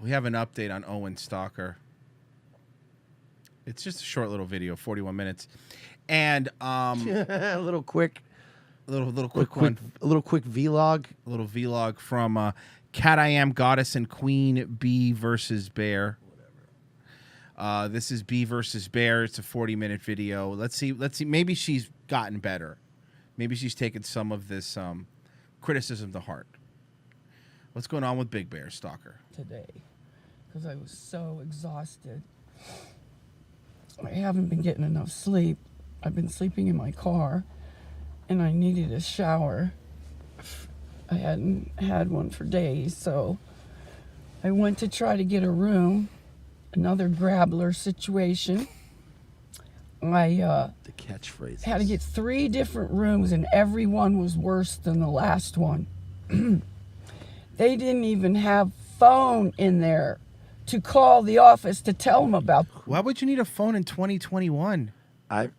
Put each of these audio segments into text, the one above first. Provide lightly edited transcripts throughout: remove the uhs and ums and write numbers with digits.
We have an update on Owen Stalker. It's just a short little video, 41 minutes. And a little quick one. A little quick vlog. A little vlog from Cat I Am, Goddess and Queen, Bee versus Bear. This is Bee versus Bear. It's a 40-minute video. Let's see. Maybe she's gotten better. Maybe she's taken some of this criticism to heart. What's going on with Big Bear Stalker? Today, because I was so exhausted. I haven't been getting enough sleep. I've been sleeping in my car, and I needed a shower. I hadn't had one for days, so I went to try to get a room. Another grabbler situation. I The catchphrase. had to get 3 different rooms, and every one was worse than the last one. They didn't even have phone in there to call the office to tell them about. Why would you need a phone in 2021?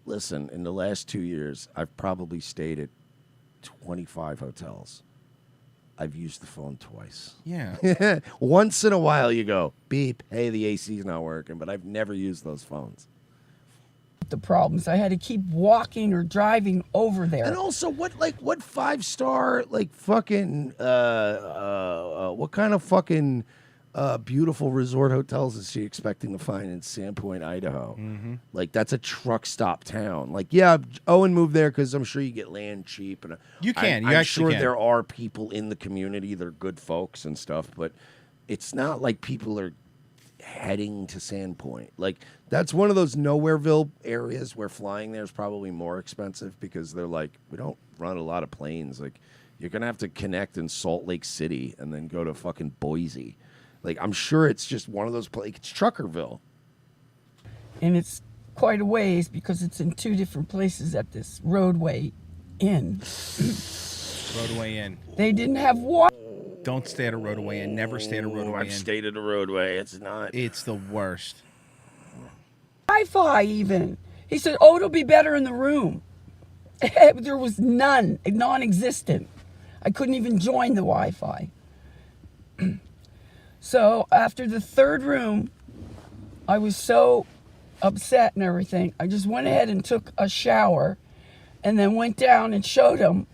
Listen, in the last 2 years, I've probably stayed at 25 hotels. I've used the phone twice. Yeah. Once in a while you go, beep, hey, the AC's not working, but I've never used those phones. The problems. I had to keep walking or driving over there. And also, what 5-star, fucking, what kind of fucking beautiful resort hotels is she expecting to find in Sandpoint, Idaho? Mm-hmm. That's a truck stop town. Yeah, Owen moved there because I'm sure you get land cheap. And You can. I'm You sure actually can. there are people in the community that are good folks and stuff, but it's not like people are heading to Sandpoint. That's one of those nowhereville areas where flying there is probably more expensive because they're we don't run a lot of planes. You're going to have to connect in Salt Lake City and then go to fucking Boise. I'm sure it's just one of those places. It's Truckerville. And it's quite a ways because it's in 2 different places at this Roadway Inn. Roadway Inn. They didn't have water. Don't stay at a Roadway Inn. Never stay at a Roadway Inn. I've stayed at a Roadway. It's not. It's the worst. Wi-Fi even. He said, oh, it'll be better in the room. There was none, non-existent. I couldn't even join the Wi-Fi. So after the 3rd room, I was so upset and everything. I just went ahead and took a shower and then went down and showed him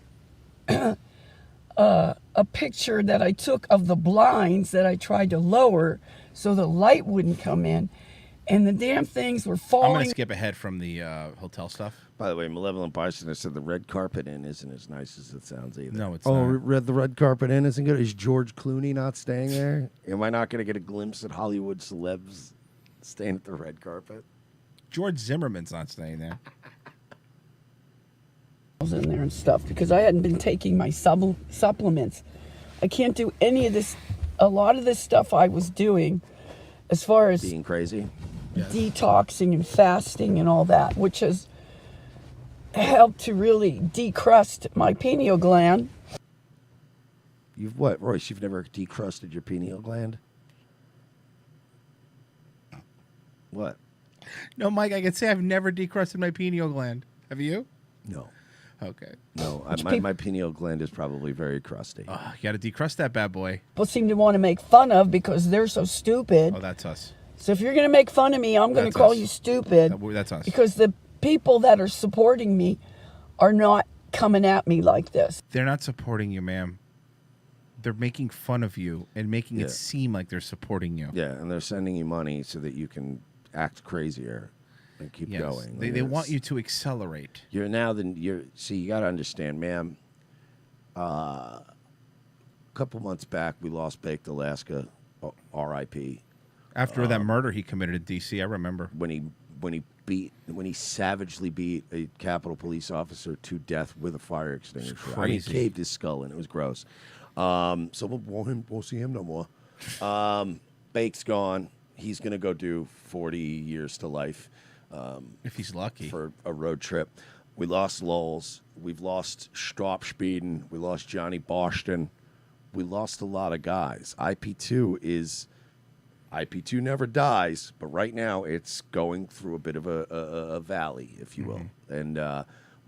a picture that I took of the blinds that I tried to lower so the light wouldn't come in. And the damn things were falling. I'm going to skip ahead from the hotel stuff. By the way, Malevolent Bartender said the red carpet inn isn't as nice as it sounds either. No, it's not. The red carpet inn isn't good? Is George Clooney not staying there? Am I not going to get a glimpse at Hollywood celebs staying at the red carpet? George Zimmerman's not staying there. In there and stuff because I hadn't been taking my supplements. I can't do any of this. A lot of this stuff I was doing as far as being crazy, detoxing and fasting and all that, which has helped to really decrust my pineal gland. You've what, Royce? You've never decrusted your pineal gland? What? No, Mike, I can say I've never decrusted my pineal gland. Have you? No. Okay. No, my pineal gland is probably very crusty. You got to decrust that bad boy. People seem to want to make fun of because they're so stupid. Oh, that's us. So if you're going to make fun of me, I'm going to call you stupid. That's us. Because the people that are supporting me are not coming at me like this. They're not supporting you, ma'am. They're making fun of you and making it seem like they're supporting you. Yeah, and they're sending you money so that you can act crazier and keep going. They want you to accelerate. You got to understand, ma'am. A couple months back, we lost Baked Alaska, R.I.P. After that murder he committed in D.C., I remember when he savagely beat a Capitol Police officer to death with a fire extinguisher. Crazy. He caved his skull in. It was gross. So won't see him no more. Bake's gone. He's gonna go do 40 years to life. If he's lucky. For a road trip. We lost Lowell's. We've lost Stop Speeden. We lost Johnny Boston. We lost a lot of guys. IP2 never dies, but right now it's going through a bit of a valley, if you will. And we're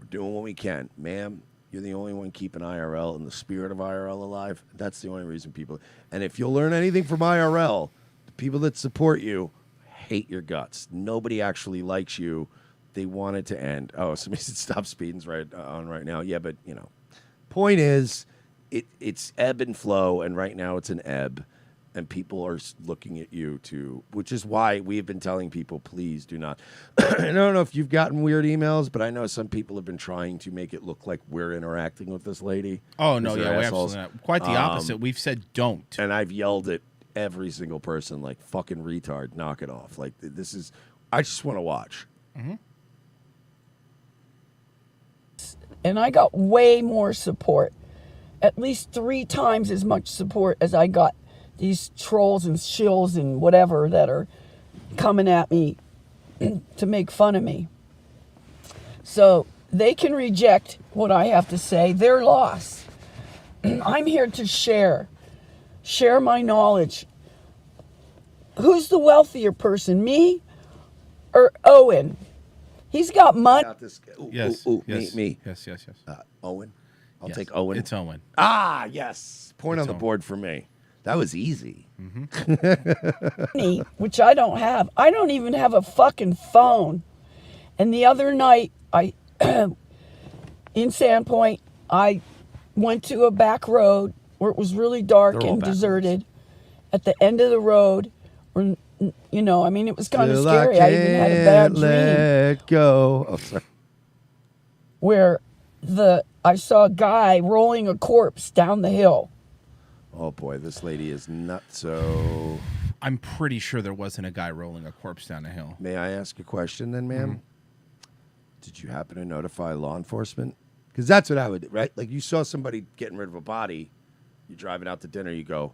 doing what we can. Ma'am, you're the only one keeping IRL and the spirit of IRL alive. That's the only reason people... And if you'll learn anything from IRL, people that support you hate your guts. Nobody actually likes you. They want it to end. Oh, somebody said stop speeding's right on right now. Yeah, but point is, it's ebb and flow, and right now it's an ebb, and people are looking at you too, which is why we have been telling people, please do not. I don't know if you've gotten weird emails, but I know some people have been trying to make it look like we're interacting with this lady. Oh no, yeah, we absolutely not. Quite the opposite. We've said don't, and I've yelled at every single person like fucking retard, knock it off. Like this is, I just want to watch. Mm-hmm. And I got way more support, at least 3 times as much support as I got these trolls and shills and whatever that are coming at me to make fun of me. So they can reject what I have to say. Their loss. I'm here to share my knowledge. Who's the wealthier person, me or Owen? He's got money. Yes. Me. Yes. Owen. I'll Yes. take Owen. It's Owen. Ah, yes. Point It's on the Owen. board for me. That was easy. Money, which I don't have. I don't even have a fucking phone. And the other night, I in Sandpoint, I went to a back road where it was really dark They're all and back deserted. At the end of the road, where I mean, it was kind of Till scary. I even had a bad dream let go. Oh, sorry. where I saw a guy rolling a corpse down the hill. Oh boy, this lady is nuts. So, I'm pretty sure there wasn't a guy rolling a corpse down a hill. may I ask a question then, ma'am? Did you happen to notify law enforcement? Because that's what I would do, right? Like you saw somebody getting rid of a body, you're driving out to dinner, you go,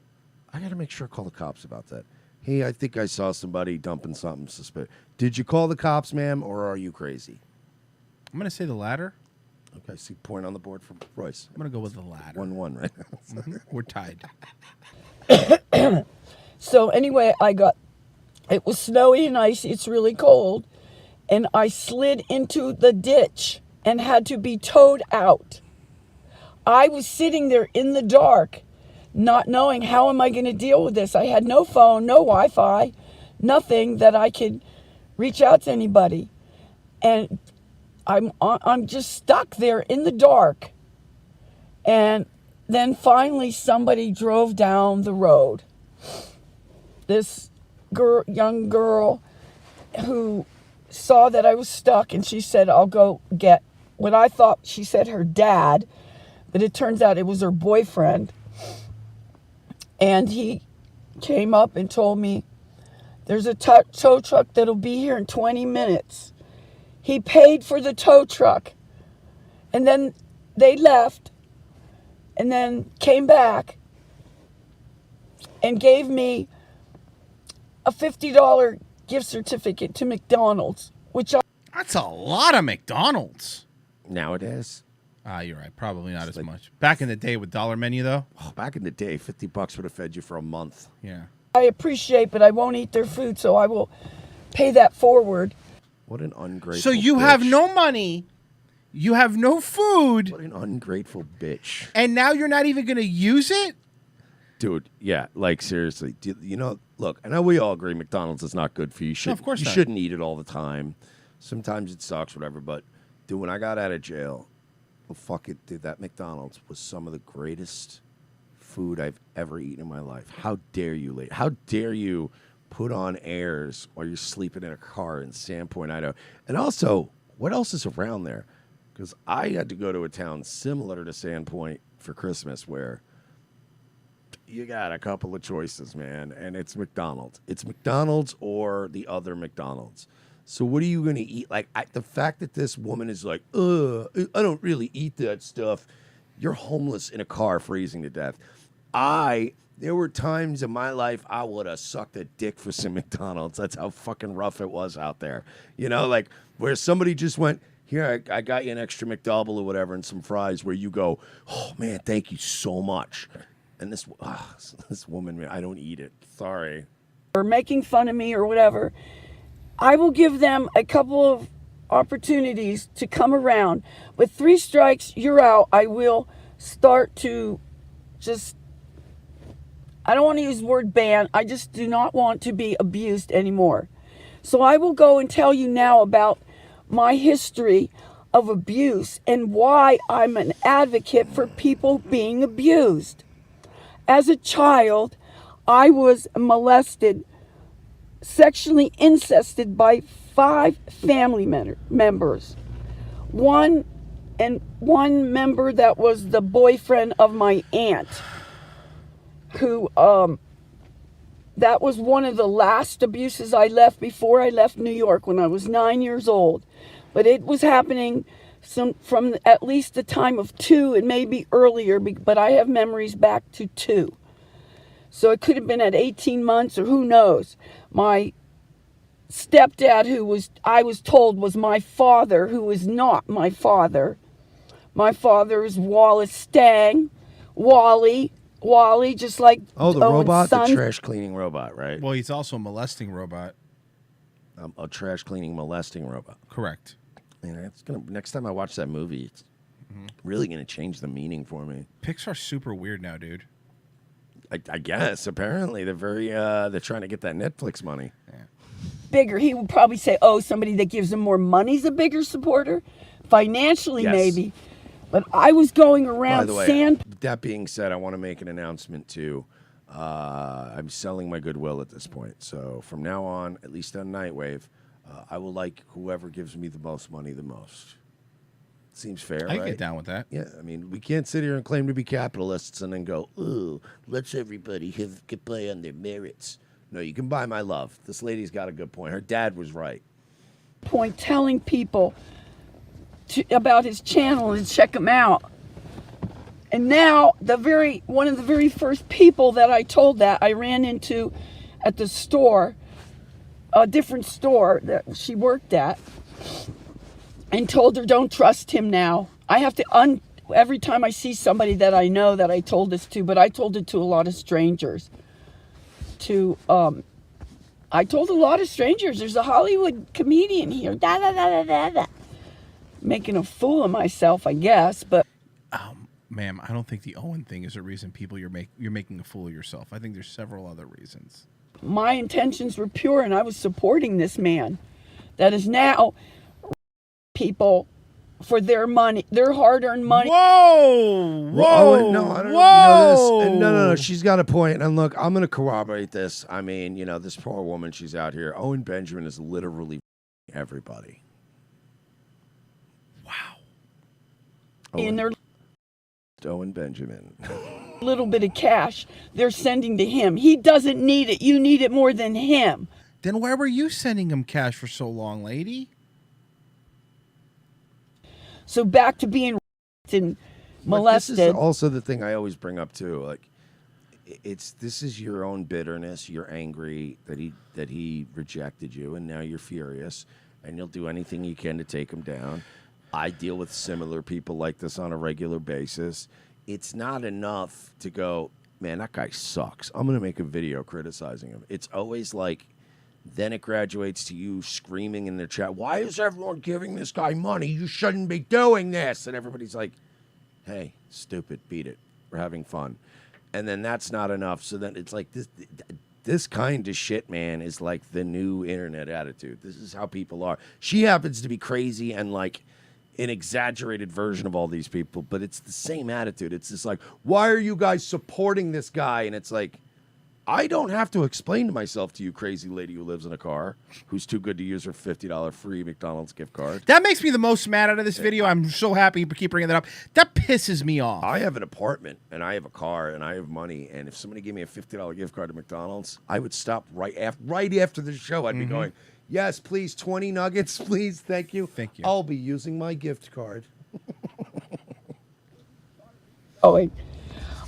I got to make sure I call the cops about that. Hey, I think I saw somebody dumping something suspicious. Did you call the cops, ma'am, or are you crazy? I'm gonna say the latter. Okay, see, point on the board for Royce. I'm gonna go with the latter. 1-1, right? We're tied. So anyway, it was snowy and icy. It's really cold. And I slid into the ditch and had to be towed out. I was sitting there in the dark, not knowing how am I going to deal with this. I had no phone, no Wi-Fi, nothing that I could reach out to anybody. And I'm just stuck there in the dark. And then finally somebody drove down the road. This young girl who saw that I was stuck, and she said, I'll go get what I thought she said her dad, but it turns out it was her boyfriend. And he came up and told me, there's a tow truck that'll be here in 20 minutes. He paid for the tow truck. And then they left and then came back and gave me a $50 gift certificate to McDonald's, which That's a lot of McDonald's. Nowadays, You're right. Probably not as much. Back in the day with dollar menu, though. back in the day, $50 would have fed you for a month. Yeah. I appreciate, but I won't eat their food, so I will pay that forward. What an ungrateful So you bitch. have no money, you have no food, What an ungrateful bitch. and now you're not even going to use it? Dude, yeah, like seriously. Look, I know we all agree McDonald's is not good for you. of course you not. shouldn't eat it all the time. Sometimes it sucks, whatever. But, dude, when I got out of jail, well, fuck it, dude, that McDonald's was some of the greatest food I've ever eaten in my life. How dare you, lady? How dare you put on airs while you're sleeping in a car in Sandpoint, Idaho? And also, what else is around there? Because I had to go to a town similar to Sandpoint for Christmas where you got a couple of choices, man, and it's McDonald's. It's McDonald's or the other McDonald's. So what are you going to eat? Like, the fact that this woman is like, I don't really eat that stuff. You're homeless in a car freezing to death. There were times in my life I would have sucked a dick for some McDonald's. That's how fucking rough it was out there. Like where somebody just went, here, I got you an extra McDouble or whatever and some fries, where you go, oh, man, thank you so much. And this woman, man, I don't eat it. Sorry. Or making fun of me or whatever, I will give them a couple of opportunities to come around. With 3 strikes, you're out. I will start to just I don't want to use the word ban. I just do not want to be abused anymore. So I will go and tell you now about my history of abuse and why I'm an advocate for people being abused. As a child, I was molested, sexually incested by 5 family members. One member that was the boyfriend of my aunt, who that was one of the last abuses I left before I left New York when I was 9 years old. But it was happening from at least the time of 2 and maybe earlier, but I have memories back to 2. So it could have been at 18 months or who knows. My stepdad, I was told was my father, who is not my father. My father is Wallace Stang, Wally, just like the Owen's robot, son. the trash cleaning robot, right? Well, he's also a molesting robot. A trash cleaning molesting robot. Correct. Man, it's gonna. Next time I watch that movie, it's really gonna change the meaning for me. Pixar's super weird now, dude. I guess apparently they're trying to get that Netflix money. Bigger. He would probably say, oh, somebody that gives him more money is a bigger supporter. Financially, Yes. maybe. But I was going around By the way, that being said, I want to make an announcement too. I'm selling my goodwill at this point. So from now on, at least on Nightwave, I will like whoever gives me the most money the most. Seems fair, I right? get down with that. Yeah, I mean, we can't sit here and claim to be capitalists and then go, ooh, let's everybody get play on their merits. No, you can buy my love. This lady's got a good point. Her dad was right. point telling people about his channel and check him out. And now one of the very first people that I told that I ran into at the store, a different store that she worked at, and told her, don't trust him now. I have to every time I see somebody that I know that I told this to, but I told it to a lot of strangers. I told a lot of strangers, there's a Hollywood comedian here, making a fool of myself, I guess, but. Ma'am, I don't think the Owen thing is a reason you're making a fool of yourself. I think there's several other reasons. My intentions were pure, and I was supporting this man that is now people for their money, their hard-earned money. Whoa! Whoa! Owen, no, I don't know if you know this. And no, she's got a point. And look, I'm going to corroborate this. I mean, this poor woman, she's out here. Owen Benjamin is literally everybody. Wow. In their Owen Benjamin. little bit of cash they're sending to him. He doesn't need it. You need it more than him. Then why were you sending him cash for so long, lady? So back to being and molested. This is also the thing I always bring up too. Like, this is your own bitterness. You're angry that he rejected you, and now you're furious, and you'll do anything you can to take him down. I deal with similar people like this on a regular basis. It's not enough to go, man, that guy sucks. I'm going to make a video criticizing him. It's always like, then it graduates to you screaming in the chat, why is everyone giving this guy money? You shouldn't be doing this. And everybody's like, hey, stupid, beat it. We're having fun. And then that's not enough. So then it's like this kind of shit, man, is like the new internet attitude. This is how people are. She happens to be crazy and like an exaggerated version of all these people, but it's the same attitude. It's just like, why are you guys supporting this guy? And it's like, I don't have to explain to myself to you, crazy lady who lives in a car, who's too good to use her $50 free McDonald's gift card. That makes me the most mad out of this video. I'm so happy you keep bringing that up. That pisses me off. I have an apartment, and I have a car, and I have money, and if somebody gave me a $50 gift card to McDonald's, I would stop right after the show. I'd be going, yes, please, 20 nuggets, please, thank you. Thank you. I'll be using my gift card. Owen,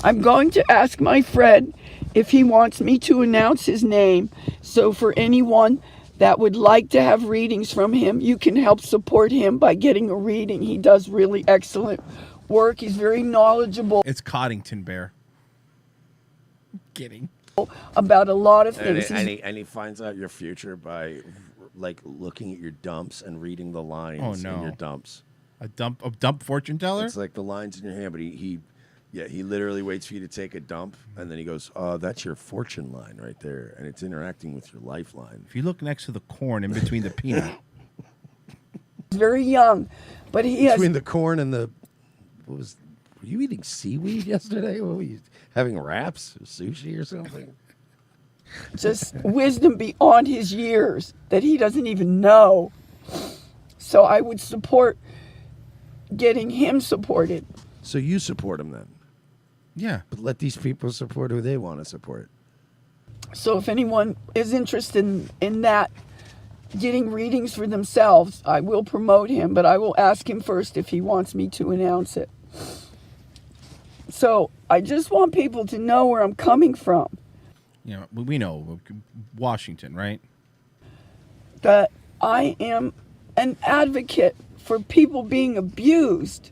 I'm going to ask my friend if he wants me to announce his name. So for anyone that would like to have readings from him, you can help support him by getting a reading. He does really excellent work. He's very knowledgeable. It's Coddington Bear. I'm kidding. About a lot of things. And he finds out your future by like looking at your dumps and reading the lines in your dumps. A dump fortune teller? It's like the lines in your hand, but Yeah, he literally waits for you to take a dump, and then he goes, that's your fortune line right there, and it's interacting with your lifeline. If you look next to the corn in between the peanut. He's very young, but he Between has the corn and the... Were you eating seaweed yesterday? What were you having, wraps or sushi or something? just wisdom beyond his years that he doesn't even know. So I would support getting him supported. So you support him then? Yeah. But let these people support who they want to support. So if anyone is interested in that, getting readings for themselves, I will promote him, but I will ask him first if he wants me to announce it. So I just want people to know where I'm coming from. You know, we know Washington, right? That I am an advocate for people being abused.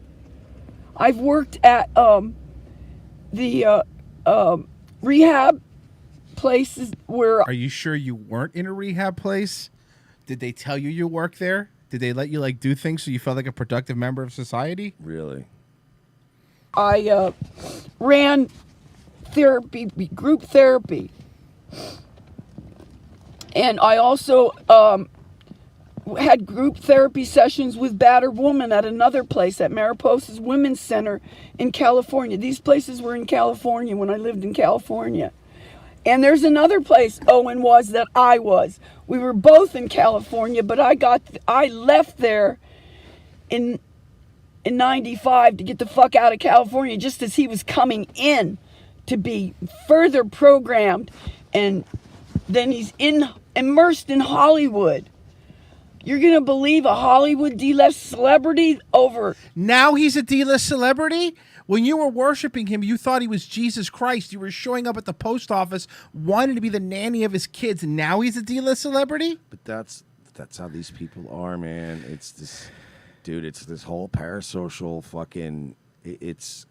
I've worked at the rehab places where... Are you sure you weren't in a rehab place? Did they tell you you work there? Did they let you like do things so you felt like a productive member of society? Really? I ran therapy, group therapy. And I also had group therapy sessions with battered women at another place, at Mariposa's Women's Center in California. These places were in California when I lived in California. And there's another place Owen was that I was. We were both in California, but I left there in 95 to get the fuck out of California just as he was coming in to be further programmed, and then he's immersed in Hollywood. You're going to believe a Hollywood D-list celebrity over... Now he's a D-list celebrity? When you were worshiping him, you thought he was Jesus Christ. You were showing up at the post office, wanting to be the nanny of his kids, and now he's a D-list celebrity? But that's how these people are, man. It's this... Dude, it's this whole parasocial fucking... It's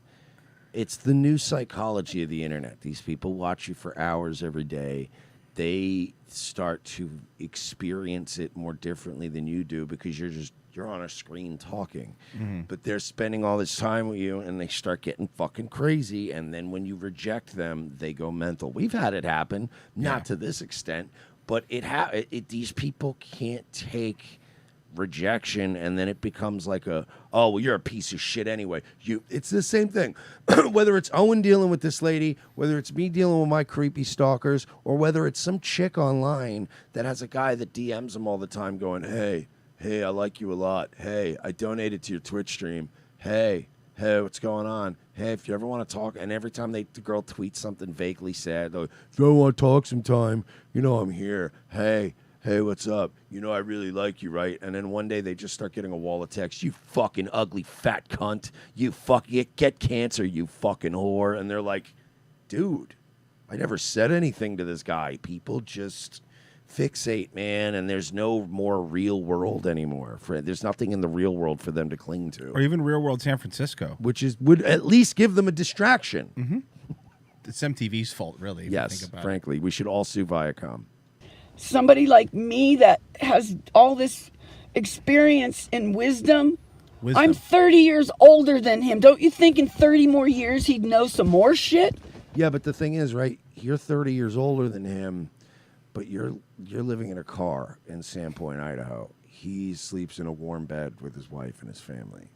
the new psychology of the internet. These people watch you for hours every day. They start to experience it more differently than you do because you're on a screen talking. Mm-hmm. But they're spending all this time with you, and they start getting fucking crazy. And then when you reject them, they go mental. We've had it happen, not to this extent, but these people can't take rejection, and then it becomes like oh well, you're a piece of shit anyway. It's the same thing. Whether it's Owen dealing with this lady, whether it's me dealing with my creepy stalkers, or whether it's some chick online that has a guy that DMs him all the time going, hey, I like you a lot. Hey, I donated to your Twitch stream. Hey, what's going on? Hey, if you ever want to talk, and every time the girl tweets something vaguely sad, like, if you ever want to talk sometime, you know I'm here. Hey, what's up? You know I really like you, right? And then one day they just start getting a wall of text. You fucking ugly fat cunt. You get cancer, you fucking whore. And they're like, dude, I never said anything to this guy. People just fixate, man, and there's no more real world anymore. There's nothing in the real world for them to cling to. Or even real world San Francisco. Which would at least give them a distraction. Mm-hmm. It's MTV's fault, really. Yes, frankly. We should all sue Viacom. Somebody like me that has all this experience and wisdom. I'm 30 years older than him. Don't you think in 30 more years he'd know some more shit? Yeah, but the thing is, right, you're 30 years older than him, but you're living in a car in Sandpoint, Idaho. He sleeps in a warm bed with his wife and his family.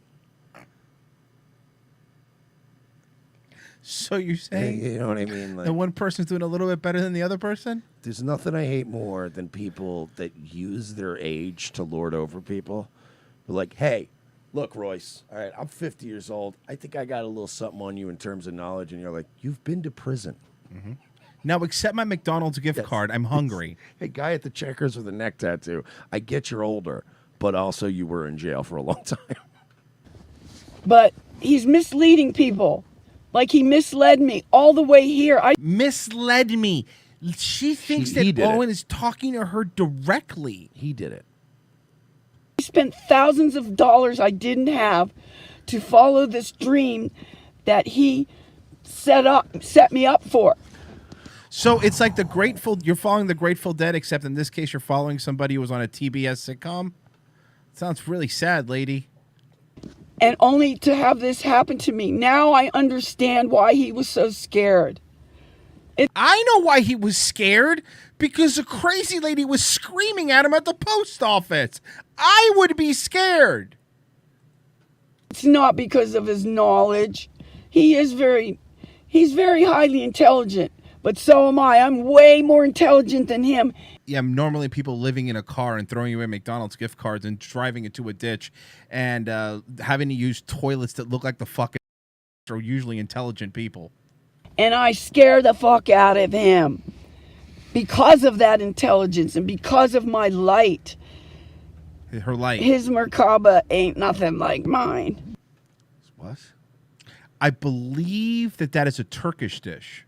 So you're saying, you know what I mean? Like, that one person's doing a little bit better than the other person? There's nothing I hate more than people that use their age to lord over people. They're like, hey, look, Royce, all right, I'm 50 years old. I think I got a little something on you in terms of knowledge. And you're like, you've been to prison. Mm-hmm. Now, accept my McDonald's gift card. I'm hungry. Hey, guy at the Checkers with a neck tattoo. I get you're older, but also you were in jail for a long time. But he's misleading people. Like he misled me all the way here. Misled me. She thinks that Owen is talking to her directly. He did it. He spent thousands of dollars I didn't have to follow this dream that he set me up for. So it's like you're following the Grateful Dead, except in this case you're following somebody who was on a TBS sitcom. Sounds really sad, lady. and only to have this happen to me. Now I understand why he was so scared. I know why he was scared, because a crazy lady was screaming at him at the post office. I would be scared. It's not because of his knowledge. He's very highly intelligent, but so am I. I'm way more intelligent than him. Yeah, normally people living in a car and throwing away McDonald's gift cards and driving into a ditch and having to use toilets that look like the fucking are usually intelligent people. And I scare the fuck out of him because of that intelligence and because of my light. Her light. His Merkaba ain't nothing like mine. What? I believe that is a Turkish dish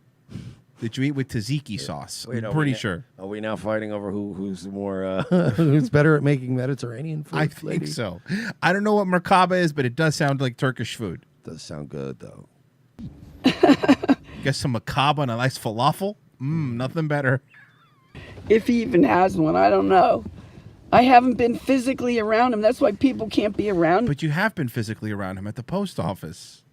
that you eat with tzatziki sauce. Wait, I'm pretty sure. Are we now fighting over who's more who's better at making Mediterranean food? I think so. I don't know what Merkaba is, but it does sound like Turkish food. Does sound good though. Guess some macabre and a nice falafel. Nothing better. If he even has one, I don't know. I haven't been physically around him. That's why people can't be around me. But you have been physically around him at the post office.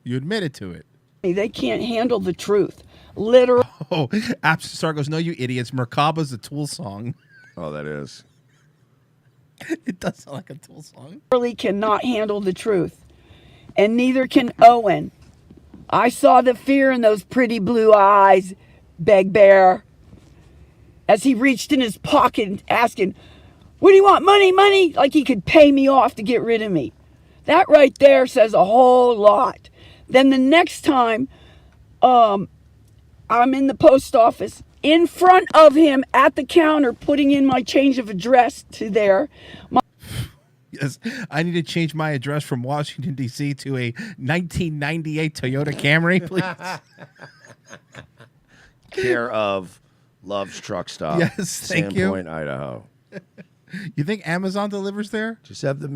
You admitted to it. They can't handle the truth. Literally. Oh, Star goes, no, you idiots. Merkaba's a Tool song. Oh, that is. It does sound like a Tool song. Literally cannot handle the truth. And neither can Owen. I saw the fear in those pretty blue eyes, Beg Bear, as he reached in his pocket asking, what do you want, money, money? Like he could pay me off to get rid of me. That right there says a whole lot. Then the next time I'm in the post office, in front of him at the counter, putting in my change of address to there. Yes, I need to change my address from Washington, D.C. to a 1998 Toyota Camry, please. Care of Love's Truck Stop. Yes, thank you. Sandpoint, Idaho. You think Amazon delivers there? Just have the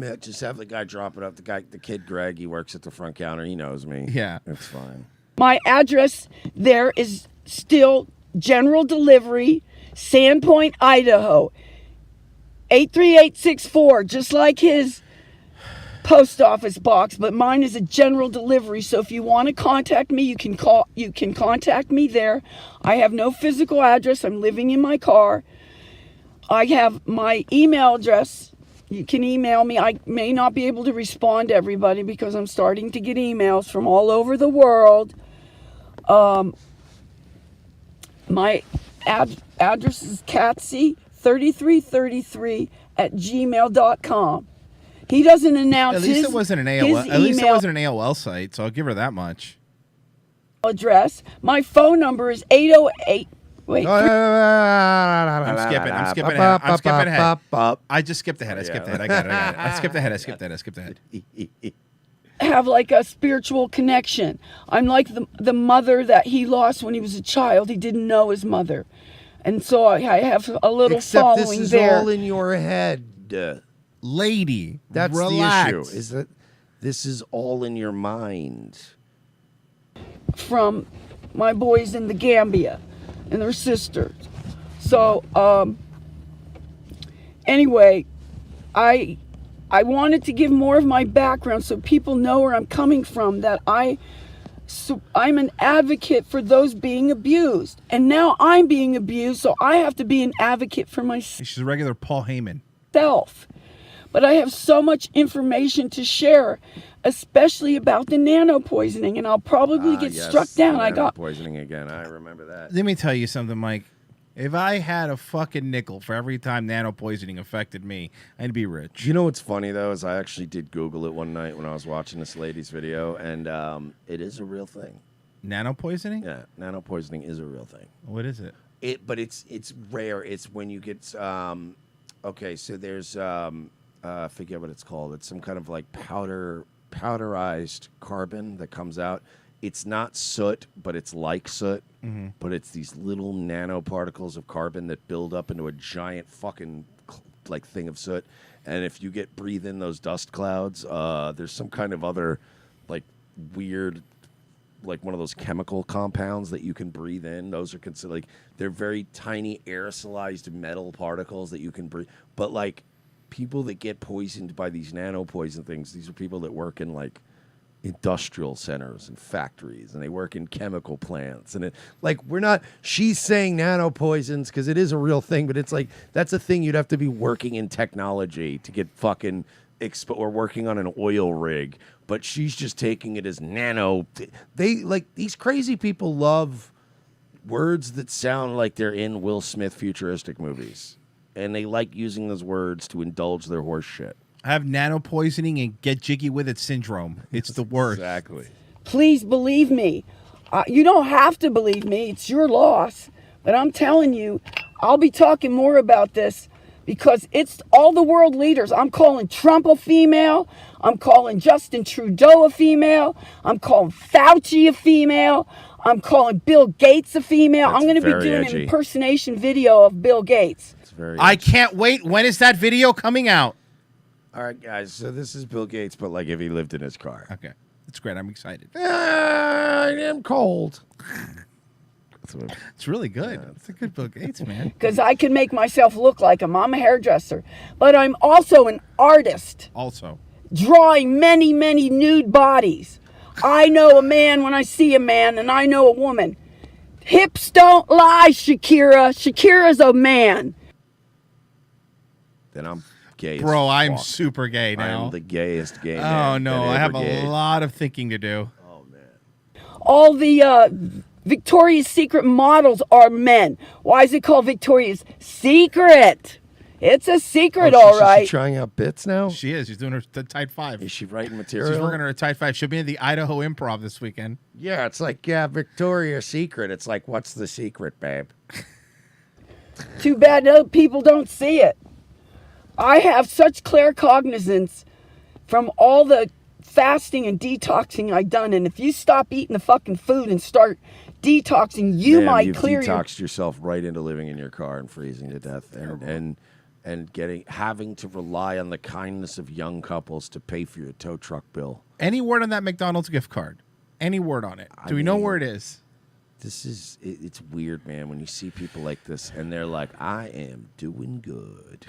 guy drop it up. The kid Greg, he works at the front counter. He knows me. Yeah, it's fine. My address there is still general delivery, Sandpoint, Idaho. 83864, just like his post office box, but mine is a general delivery. So if you want to contact me, you can contact me there. I have no physical address. I'm living in my car. I have my email address. You can email me. I may not be able to respond to everybody because I'm starting to get emails from all over the world. My address is Catsy3333@gmail.com. He doesn't announce at least his it wasn't an AOL. At least it wasn't an AOL site, so I'll give her that much. Address. My phone number is 808. Wait. I'm skipping ahead. I just skipped ahead. I got it. I skipped ahead. Have like a spiritual connection. I'm like the mother that he lost when he was a child. He didn't know his mother. And so I have a little following there. Except this is all in your head. Lady, that's relax. the issue, is that this is all in your mind. From my boys in the Gambia and their sisters. So, anyway, I wanted to give more of my background so people know where I'm coming from, that I'm an advocate for those being abused. And now I'm being abused, so I have to be an advocate for myself. She's a regular Paul Heyman. But I have so much information to share, especially about the nano poisoning, and I'll probably get struck down. I got poisoning again. I remember that. Let me tell you something, Mike. If I had a fucking nickel for every time nano poisoning affected me, I'd be rich. You know what's funny though is I actually did Google it one night when I was watching this lady's video, and it is a real thing. Nano poisoning? Yeah, nano poisoning is a real thing. What is it? But it's rare. It's when you get okay. So there's I forget what it's called. It's some kind of like powderized carbon that comes out. It's not soot, but it's like soot. Mm-hmm. But it's these little nanoparticles of carbon that build up into a giant fucking like thing of soot. And if you breathe in those dust clouds, there's some kind of other like weird, like one of those chemical compounds that you can breathe in. Those are considered like they're very tiny aerosolized metal particles that you can breathe. But like people that get poisoned by these nano poison things, these are people that work in like industrial centers and factories, and they work in chemical plants, and she's saying nano poisons because it is a real thing, but it's like that's a thing you'd have to be working in technology to get fucking or working on an oil rig, but she's just taking it as nano. They like these crazy people love words that sound like they're in Will Smith futuristic movies, and they like using those words to indulge their horse shit. I have nano poisoning and get jiggy with it syndrome. It's the worst. Exactly. Please believe me. You don't have to believe me. It's your loss. But I'm telling you, I'll be talking more about this because it's all the world leaders. I'm calling Trump a female. I'm calling Justin Trudeau a female. I'm calling Fauci a female. I'm calling Bill Gates a female. That's I'm going to be very doing edgy. an impersonation video of Bill Gates. It's very I can't wait. When is that video coming out? All right, guys. So this is Bill Gates, but like if he lived in his car. Okay. That's great. I'm excited. I am cold. It's really good. It's a good Bill Gates, man. Because I can make myself look like him. I'm a hairdresser. But I'm also an artist, Also. drawing many, many nude bodies. I know a man when I see a man, and I know a woman. Hips don't lie, Shakira. Shakira's a man. Then I'm gay. Bro, as I'm fuck. super gay now. I'm the gayest gay man. Oh, no. that I have ever gay. a lot of thinking to do. Oh man. All the Victoria's Secret models are men. Why is it called Victoria's Secret? It's a secret, all right. She's trying out bits now. She is. She's doing her Tide 5. Is she writing material? She's working on her Tide 5. She'll be in the Idaho Improv this weekend. Yeah, it's like Victoria's Secret. It's like, what's the secret, babe? Too bad people don't see it. I have such clear cognizance from all the fasting and detoxing I've done, and if you stop eating the fucking food and start detoxing, you Ma'am, might you've clear detoxed yourself right into living in your car and freezing to death, and having to rely on the kindness of young couples to pay for your tow truck bill. Any word on that McDonald's gift card? Any word on it? Do we know where it is? This is it's weird, man, when you see people like this and they're like, I am doing good.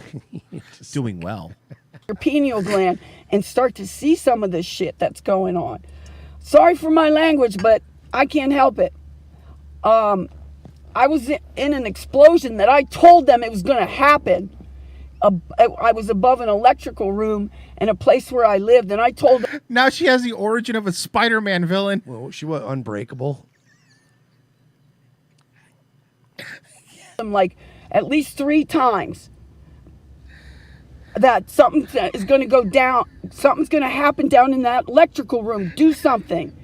Just Doing well. your pineal gland and start to see some of this shit that's going on. Sorry for my language, but I can't help it. I was in an explosion that I told them it was going to happen. I was above an electrical room in a place where I lived, and I told them. Now she has the origin of a Spider-Man villain. Well, she was unbreakable. Them like at least 3 times that something is going to go down, something's going to happen down in that electrical room. Do something.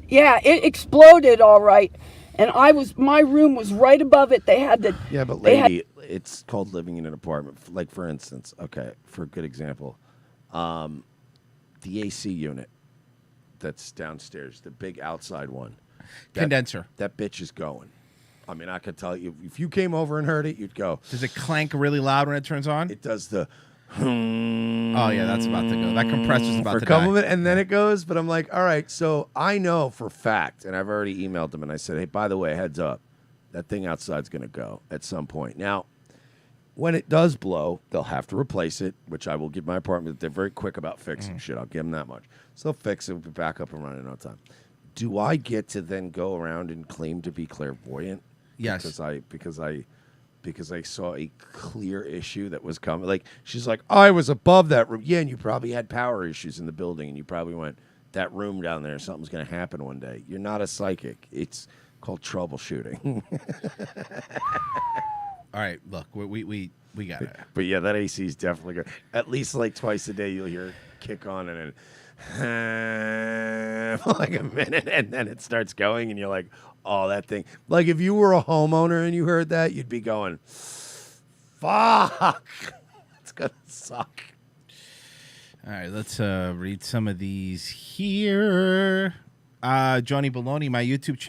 Yeah, it exploded all right, and my room was right above it. They had the But lady, it's called living in an apartment. Like, for instance, okay, for a good example, the AC unit that's downstairs, the big outside one. Condenser. That bitch is going. I mean, I could tell you, if you came over and heard it, you'd go. Does it clank really loud when it turns on? It does the. Oh, yeah, that's about to go. That compressor's about for to a couple die. minutes, and then it goes. But I'm like, all right, so I know for fact, and I've already emailed them, and I said, hey, by the way, heads up, that thing outside's going to go at some point. Now, when it does blow, they'll have to replace it, which I will give my apartment. They're very quick about fixing shit. I'll give them that much. So they'll fix it. We'll be back up and running in no time. Do I get to then go around and claim to be clairvoyant? Yes. Because I saw a clear issue that was coming. Like, she's like, I was above that room. Yeah, and you probably had power issues in the building, and you probably went, that room down there, something's going to happen one day. You're not a psychic. It's called troubleshooting. All right, look, we got it. But yeah, that AC is definitely good. At least like twice a day, you'll hear it kick on and then for like a minute, and then it starts going, and you're like, oh, that thing. Like, if you were a homeowner and you heard that, you'd be going, fuck, it's gonna suck. All right, let's read some of these here. Johnny Baloney, my YouTube channel.